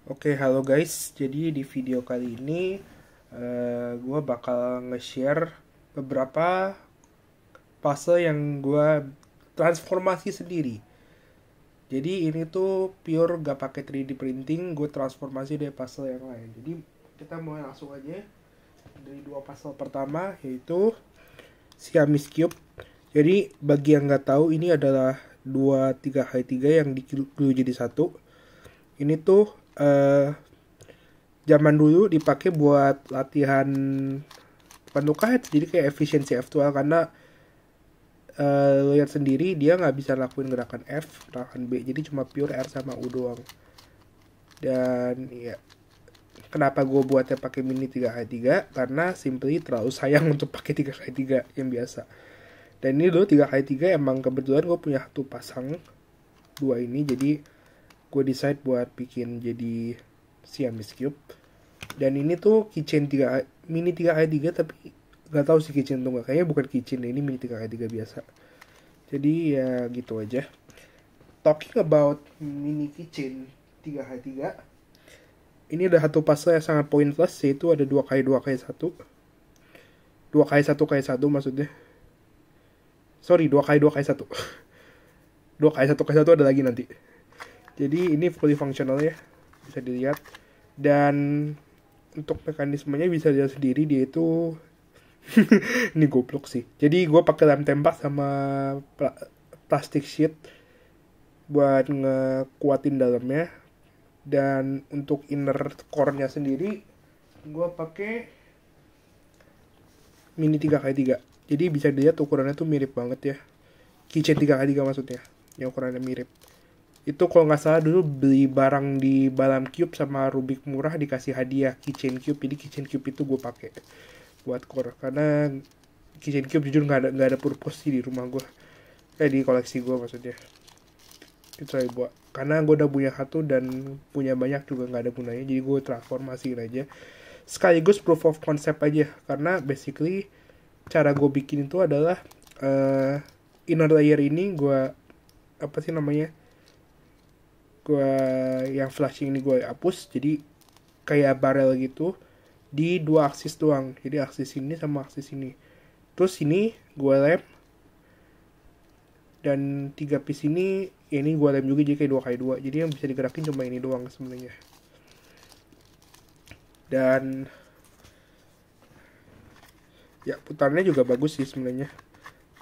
Oke, halo guys. Jadi di video kali ini gue bakal nge-share beberapa puzzle yang gue transformasi sendiri. Jadi ini tuh pure gak pakai 3D printing, gue transformasi dari puzzle yang lain. Jadi kita mulai langsung aja dari dua puzzle pertama, yaitu Siamese Cube. Jadi bagi yang nggak tahu, ini adalah 2 3x3 yang diglue jadi satu. Ini tuh zaman dulu dipakai buat latihan penukahan, jadi kayak efisiensi F12 karena lo lihat sendiri dia nggak bisa lakuin gerakan F, gerakan B, jadi cuma pure R sama U doang. Dan ya, kenapa gue buatnya pakai mini 3x3? Karena simply terlalu sayang untuk pakai 3x3 yang biasa. Dan ini dulu 3x3 emang kebetulan gue punya satu pasang dua ini, jadi gue decide buat bikin jadi Siamese Cube. Dan ini tuh keychain 3 mini 3x3, tapi nggak tahu sih keychain tuh nggak, kayaknya bukan keychain, ini mini 3x3 biasa. Jadi ya gitu aja. Talking about mini keychain 3x3, ini ada satu puzzle yang sangat pointless, yaitu ada 2x2x1. 2x1x1 maksudnya. Sorry, 2x2x1. 2x1x1 ada lagi nanti. Jadi ini fully functional ya, bisa dilihat. Dan untuk mekanismenya bisa dilihat sendiri, dia itu ini goblok sih. Jadi gue pakai lem tembak sama plastic sheet buat ngekuatin dalamnya. Dan untuk inner core-nya sendiri gue pakai mini 3x3. Jadi bisa dilihat ukurannya tuh mirip banget ya. Keychain 3x3 maksudnya, yang ukurannya mirip. Itu kalau nggak salah dulu beli barang di Balam Cube sama Rubik murah dikasih hadiah keychain cube. Jadi keychain cube itu gue pakai buat core, karena keychain cube jujur nggak ada purpose sih di rumah gue, di koleksi gue maksudnya. Itu saya buat karena gue udah punya satu dan punya banyak juga nggak ada gunanya, jadi gue transformasiin aja sekaligus proof of concept aja. Karena basically cara gue bikin itu adalah inner layer ini gue apa sih namanya, gue yang flashing ini gue hapus, jadi kayak barrel gitu di dua aksis doang, jadi aksis ini sama aksis ini. Terus ini gue lem, dan 3 piece ini ya ini gue lem juga jadi kayak 2x2, jadi yang bisa digerakin cuma ini doang sebenarnya. Dan ya putarnya juga bagus sih sebenarnya,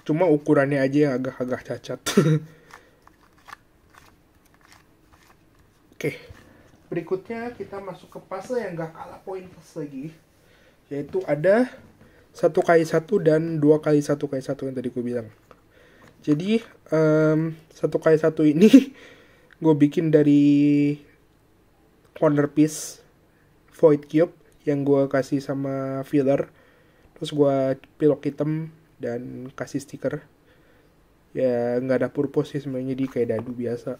cuma ukurannya aja yang agak-agak cacat. Oke, berikutnya kita masuk ke puzzle yang gak kalah pointless lagi, yaitu ada 1x1 dan 2x1x1 yang tadi gue bilang. Jadi 1x1 ini gue bikin dari corner piece void cube yang gue kasih sama filler, terus gue pilok hitam dan kasih stiker. Ya nggak ada purpose sih sebenarnya, di kayak dadu biasa.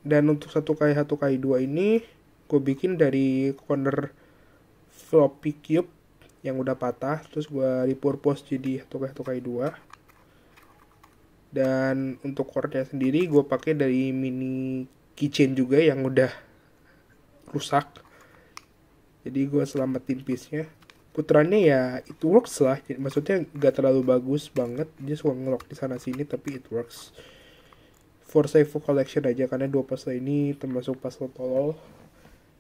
Dan untuk 1x1x2 ini gue bikin dari corner floppy cube yang udah patah, terus gue repurpose jadi 1x1x2. Dan untuk core-nya sendiri gue pakai dari mini keychain juga yang udah rusak, jadi gue selamatin piece-nya. Putarannya ya it works lah, maksudnya gak terlalu bagus banget, dia suka ngelok di sana sini, tapi it works for save for collection aja, karena dua puzzle ini termasuk puzzle tolol.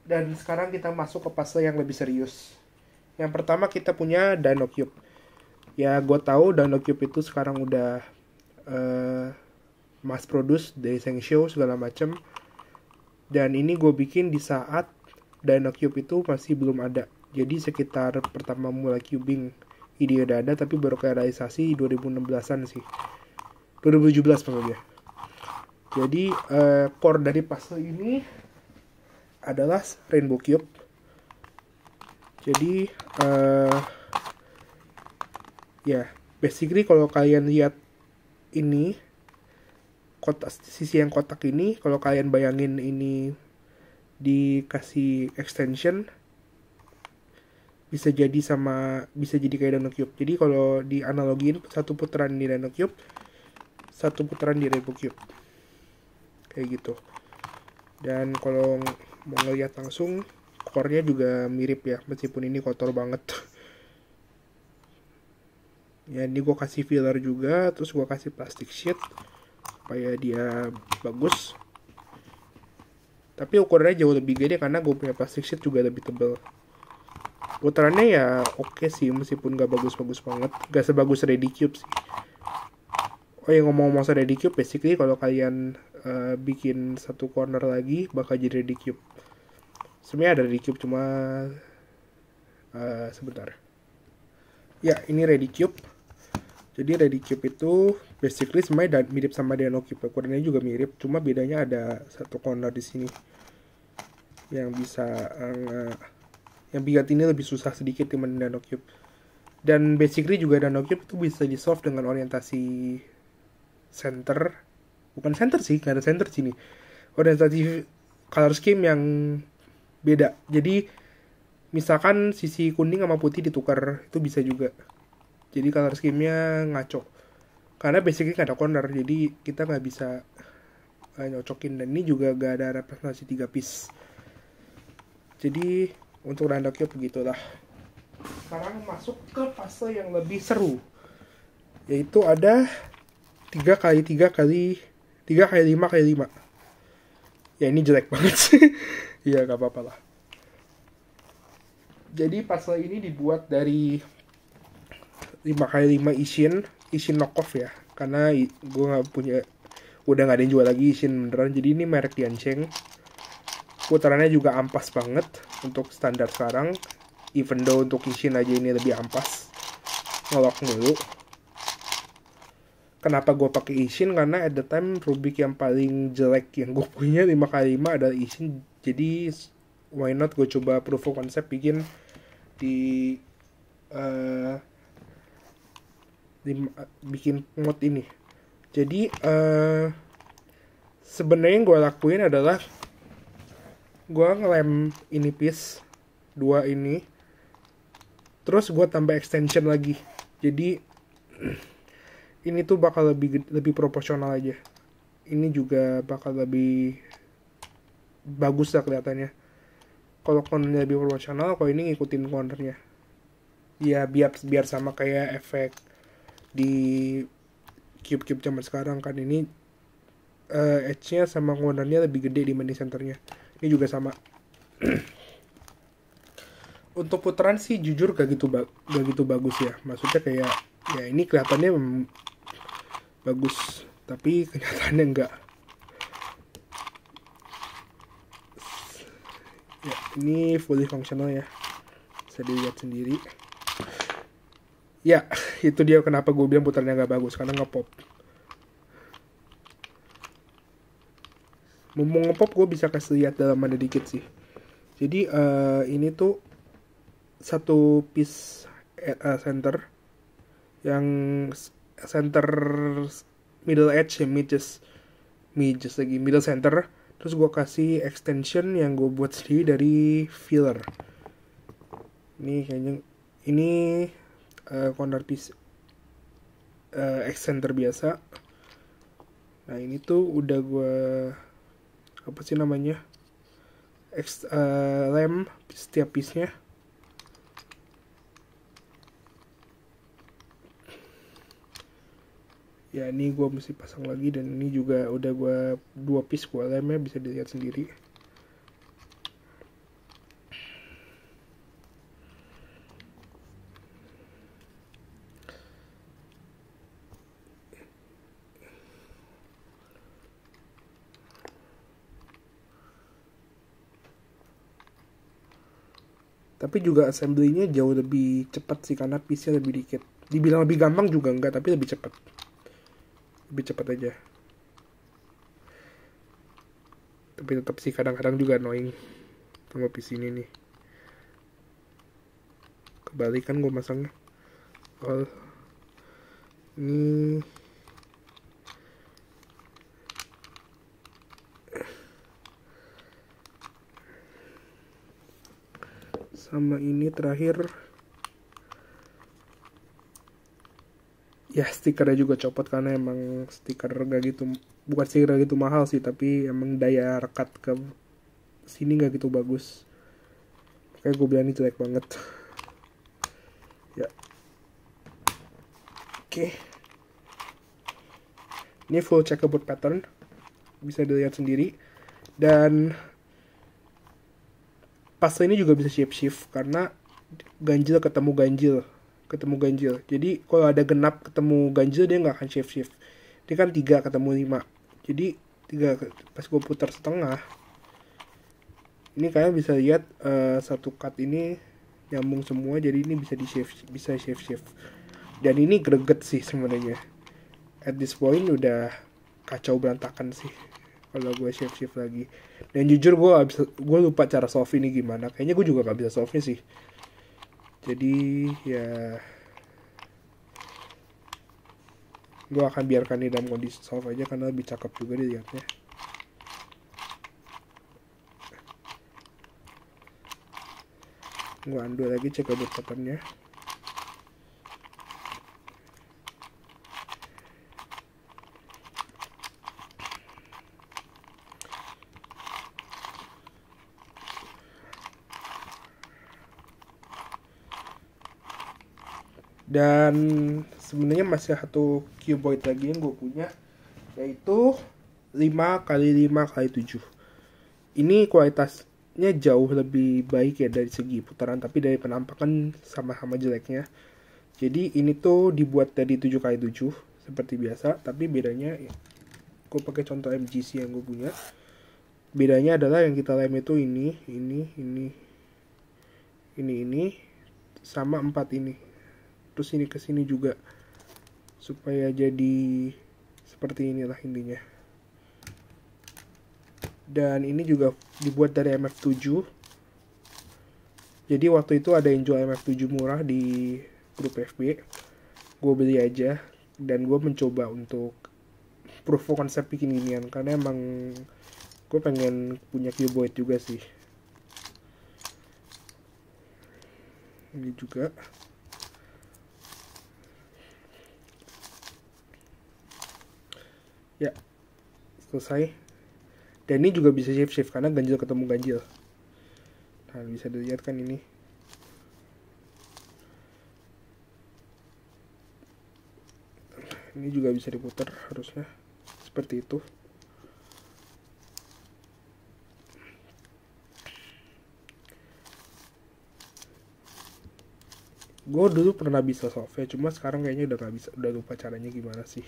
Dan sekarang kita masuk ke puzzle yang lebih serius. Yang pertama kita punya Dino Cube. Ya gue tahu Dino Cube itu sekarang udah mass produce dari Shengshou segala macam. Dan ini gue bikin di saat Dino Cube itu masih belum ada. Jadi sekitar pertama mulai cubing ide udah ada, tapi baru realisasi 2016an sih, 2017 maksudnya. Jadi core dari puzzle ini adalah Rainbow Cube. Jadi ya basically kalau kalian lihat ini kotak, sisi yang kotak ini, kalau kalian bayangin ini dikasih extension, bisa jadi kayak Dino Cube. Jadi kalau dianalogiin, satu putaran di Dino Cube, satu putaran di Rainbow Cube, kayak gitu. Dan kalau mau ngeliat langsung, core-nya juga mirip ya, meskipun ini kotor banget. Ya ini gue kasih filler juga, terus gue kasih plastic sheet supaya dia bagus. Tapi ukurannya jauh lebih gede karena gue punya plastic sheet juga lebih tebal. Putarannya ya oke sih, meskipun gak bagus-bagus banget, gak sebagus Ready Cube sih. Oh ya, ngomong-ngomong soal Ready Cube, basically kalau kalian bikin satu corner lagi bakal jadi Ready Cube. Sebenarnya ada Ready Cube, cuma sebentar. Ya, ini Ready Cube. Jadi Ready Cube itu basically semuanya mirip sama Dano Cube. Ukurannya juga mirip, cuma bedanya ada satu corner di sini yang bisa yang bikin ini lebih susah sedikit dibanding Dano Cube. Dan basically juga Dano Cube itu bisa di solve dengan orientasi center. Bukan center sih, nggak ada center sini. Orientasi color scheme yang beda. Jadi misalkan sisi kuning sama putih ditukar, itu bisa juga. Jadi color scheme-nya ngaco. Karena basically nggak ada corner, jadi kita nggak bisa nyocokin. Dan ini juga nggak ada representasi 3 piece. Jadi untuk Dano Cube begitulah. Sekarang masuk ke fase yang lebih seru, yaitu ada 3x5x5. Ya ini jelek banget sih. Ya gak apa-apa lah. Jadi fase ini dibuat dari 5x5 Ishin knockoff ya, karena gue gak punya, udah gak ada yang jual lagi Ishin beneran. Jadi ini merek Yancheng. Putarannya juga ampas banget untuk standar sekarang, even though untuk Ishin aja ini lebih ampas, ngelok mulu. Kenapa gue pakai Ishin? Karena at the time Rubik yang paling jelek yang gue punya 5x5 adalah Ishin. Jadi why not gue coba proof of concept bikin bikin mod ini. Jadi sebenarnya yang gue lakuin adalah gue ngelem ini piece 2 ini, terus gue tambah extension lagi. Jadi ini tuh bakal lebih proporsional aja. Ini juga bakal lebih bagus lah kelihatannya. Kalau cornernya lebih proporsional, kalau ini ngikutin cornernya. Ya biar sama kayak efek di cube-cube zaman sekarang kan. Ini edge-nya sama cornernya lebih gede dibanding centernya. Ini juga sama. Untuk putaran sih jujur gak gitu bagus ya. Maksudnya kayak ya ini kelihatannya bagus, tapi kenyataannya enggak. Ya, ini fully functional ya, bisa dilihat sendiri. Ya, itu dia kenapa gue bilang putarnya nggak bagus, karena ngepop. Mau ngepop gue bisa kasih lihat dalamannya dikit sih. Jadi ini tuh satu piece center yang center middle edge ya, middle center. Terus gue kasih extension yang gue buat sendiri dari filler. Ini kayaknya ini corner piece center biasa. Nah ini tuh udah gue apa sih namanya, lem setiap piece-nya. Ya ini gue mesti pasang lagi, dan ini juga udah gue 2 piece gue lemnya, bisa dilihat sendiri. Tapi juga assembly-nya jauh lebih cepat sih, karena piece-nya lebih dikit. Dibilang lebih gampang juga enggak, tapi lebih cepat. Lebih cepat aja. Tapi tetap sih kadang-kadang juga annoying sama piece ini nih. Kebalik kan gue masangnya. Oh, ini sama ini terakhir ya, stikernya juga copot karena emang stiker gak gitu bukan sih gitu mahal sih, tapi emang daya rekat ke sini nggak gitu bagus, kayak gue bilang ini jelek banget. Ya, oke. Ini full checkerboard pattern, bisa dilihat sendiri. Dan pastel ini juga bisa shape shift karena ganjil ketemu ganjil. Jadi kalau ada genap ketemu ganjil dia nggak akan shape shift. Dia kan 3 ketemu 5. Jadi 3 pas gue putar setengah. Ini kalian bisa lihat satu cut ini nyambung semua, jadi ini bisa bisa shape shift. Dan ini greget sih sebenarnya. At this point udah kacau berantakan sih kalau gue shift lagi. Dan jujur gue lupa cara solve ini gimana. Kayaknya gue juga gak bisa solve-nya sih. Jadi ya gue akan biarkan ini dalam kondisi solve aja karena lebih cakep juga dilihatnya. Gue undo lagi checkerboard patternnya. Dan sebenarnya masih satu cuboid lagi yang gue punya, yaitu 5x5x7. Ini kualitasnya jauh lebih baik ya dari segi putaran, tapi dari penampakan sama-sama jeleknya. Jadi ini tuh dibuat dari 7x7 seperti biasa, tapi bedanya gue pakai contoh MGC yang gue punya. Bedanya adalah yang kita lem itu ini sama 4 ini. Terus ini ke sini juga supaya jadi seperti inilah intinya. Dan ini juga dibuat dari MF7. Jadi waktu itu ada yang jual MF7 murah di grup FB. Gue beli aja dan gue mencoba untuk proof of concept bikin ginian karena emang gue pengen punya cuboid juga sih. Ini juga. Ya, selesai. Dan ini juga bisa shift karena ganjil ketemu ganjil. Nah, bisa dilihat kan ini. Ini juga bisa diputar harusnya. Seperti itu. Gue dulu pernah bisa solve, cuma sekarang kayaknya udah gak bisa, udah lupa caranya gimana sih.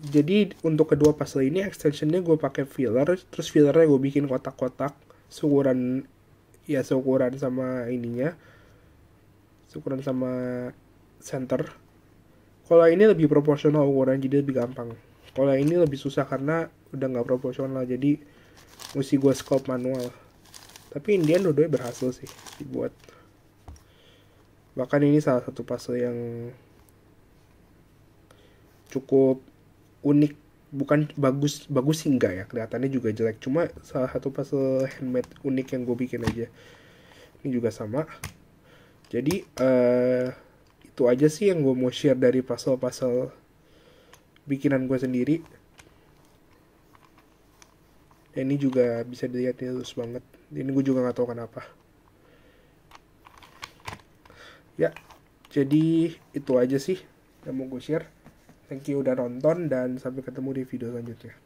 Jadi untuk kedua puzzle ini extensionnya gue pakai filler, terus fillernya gue bikin kotak-kotak seukuran sama ininya, seukuran sama center. Kalau ini lebih proporsional ukuran, jadi lebih gampang. Kalau ini lebih susah karena udah nggak proporsional, jadi mesti gue sculpt manual. Tapi Indian dua-duanya berhasil sih dibuat. Bahkan ini salah satu puzzle yang cukup unik, bukan bagus sih enggak ya, kelihatannya juga jelek, cuma salah satu puzzle handmade unik yang gue bikin aja. Ini juga sama. Jadi itu aja sih yang gue mau share dari puzzle bikinan gue sendiri. Dan ini juga bisa dilihat ini halus banget. Ini gue juga nggak tahu kenapa. Ya, jadi itu aja sih yang mau gue share. Thank you udah nonton dan sampai ketemu di video selanjutnya.